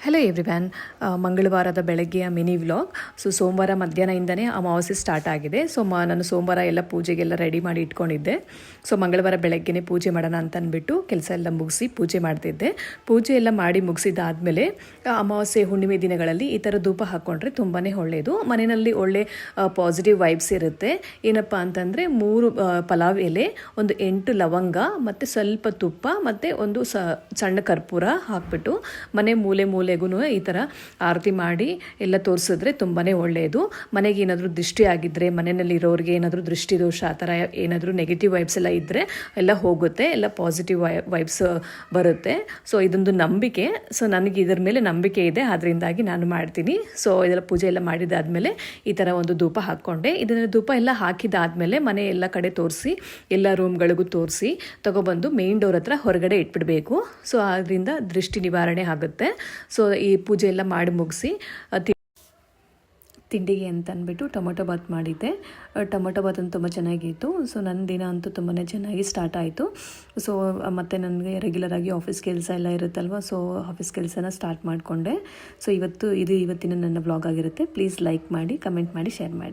Hello everyone, ಮಂಗಳವಾರದ ಬೆಳಗ್ಗೆಯ mini vlog. ಸೋಮವಾರ ಮಧ್ಯಾಹ್ನದಿಂದನೇ ಅಮಾವಾಸ್ಯೆ ಸ್ಟಾರ್ಟ್ ಆಗಿದೆ. ನಾನು ಸೋಮವಾರ ಎಲ್ಲ ಪೂಜೆಗೆಲ್ಲ ರೆಡಿ ಮಾಡಿ ಇಟ್ಕೊಂಡಿದ್ದೆ. ಮಂಗಳವಾರ ಬೆಳಗ್ಗೆನೇ ಪೂಜೆ ಮಾಡೋಣ ಅಂತ ಅಂದ್ಬಿಟ್ಟು ಕೆಲಸ ಎಲ್ಲ ಮುಗಿಸಿ ಪೂಜೆ ಮಾಡ್ತಿದ್ದೆ. ಪೂಜೆ ಎಲ್ಲ ಮಾಡಿ ಮುಗಿಸಿದಾದ್ಮೇಲೆ ಅಮಾವಾಸ್ಯೆ ಹುಣ್ಣಿಮೆ ದಿನಗಳಲ್ಲಿ ಈ ಥರ ಧೂಪ ಹಾಕ್ಕೊಂಡ್ರೆ ತುಂಬಾ ಒಳ್ಳೆಯದು. ಮನೆಯಲ್ಲಿ ಒಳ್ಳೆ ಪಾಸಿಟಿವ್ ವೈಬ್ಸ್ ಇರುತ್ತೆ. ಏನಪ್ಪ ಅಂತಂದರೆ 3 ಪಲಾವ್ ಎಲೆ, ಒಂದು 8 ಲವಂಗ ಮತ್ತು ಸ್ವಲ್ಪ ತುಪ್ಪ ಮತ್ತು ಒಂದು ಸಣ್ಣ ಕರ್ಪೂರ ಹಾಕ್ಬಿಟ್ಟು ಮನೆ ಮೂಲೆಗೂ ಈ ಥರ ಆರತಿ ಮಾಡಿ ಎಲ್ಲ ತೋರಿಸಿದ್ರೆ ತುಂಬಾ ಒಳ್ಳೆಯದು. ಮನೆಗೆ ಏನಾದರೂ ದೃಷ್ಟಿ ಆಗಿದ್ದರೆ, ಮನೆಯಲ್ಲಿ ಇರೋರಿಗೆ ಏನಾದರೂ ದೃಷ್ಟಿ ದೋಷ ಆ ಥರ ಏನಾದರೂ ನೆಗೆಟಿವ್ ವೈಬ್ಸ್ ಎಲ್ಲ ಇದ್ದರೆ ಎಲ್ಲ ಹೋಗುತ್ತೆ, ಎಲ್ಲ ಪಾಸಿಟಿವ್ ವೈಬ್ಸ್ ಬರುತ್ತೆ. ಇದೊಂದು ನಂಬಿಕೆ. ನನಗೆ ಇದರ ಮೇಲೆ ನಂಬಿಕೆ ಇದೆ, ಅದರಿಂದಾಗಿ ನಾನು ಮಾಡ್ತೀನಿ. ಇದೆಲ್ಲ ಪೂಜೆ ಎಲ್ಲ ಮಾಡಿದಾದ್ಮೇಲೆ ಈ ಥರ ಒಂದು ಧೂಪ ಹಾಕ್ಕೊಂಡೆ. ಇದನ್ನು ಧೂಪ ಎಲ್ಲ ಹಾಕಿದಾದ್ಮೇಲೆ ಮನೆ ಎಲ್ಲ ಕಡೆ ತೋರಿಸಿ, ಎಲ್ಲ ರೂಮ್ಗಳಿಗೂ ತೋರಿಸಿ ತಗೊಬಂದು ಮೇನ್ ಡೋರ್ ಹತ್ರ ಹೊರಗಡೆ ಇಟ್ಬಿಡಬೇಕು. ಅದರಿಂದ ದೃಷ್ಟಿ ನಿವಾರಣೆ ಆಗುತ್ತೆ. ಈ ಪೂಜೆ ಎಲ್ಲ ಮಾಡಿ ಮುಗಿಸಿ ತಿಂಡಿಗೆ ಅಂತ ಅಂದ್ಬಿಟ್ಟು ಟೊಮೊಟೊ ಬಾತ್ ಮಾಡಿದ್ದೆ. ಟೊಮೊಟೊ ಬಾತ್ ಅಂತೂ ತುಂಬ ಚೆನ್ನಾಗಿತ್ತು. ನನ್ನ ದಿನ ಅಂತೂ ತುಂಬಾ ಚೆನ್ನಾಗಿ ಸ್ಟಾರ್ಟ್ ಆಯಿತು. ಮತ್ತು ನನಗೆ ರೆಗ್ಯುಲರಾಗಿ ಆಫೀಸ್ ಕೆಲಸ ಎಲ್ಲ ಇರುತ್ತಲ್ವ, ಆಫೀಸ್ ಕೆಲಸನ ಸ್ಟಾರ್ಟ್ ಮಾಡಿಕೊಂಡೆ. ಇವತ್ತಿನ ನನ್ನ ವ್ಲಾಗ್ ಆಗಿರುತ್ತೆ. ಪ್ಲೀಸ್ ಲೈಕ್ ಮಾಡಿ, ಕಮೆಂಟ್ ಮಾಡಿ, ಶೇರ್ ಮಾಡಿ.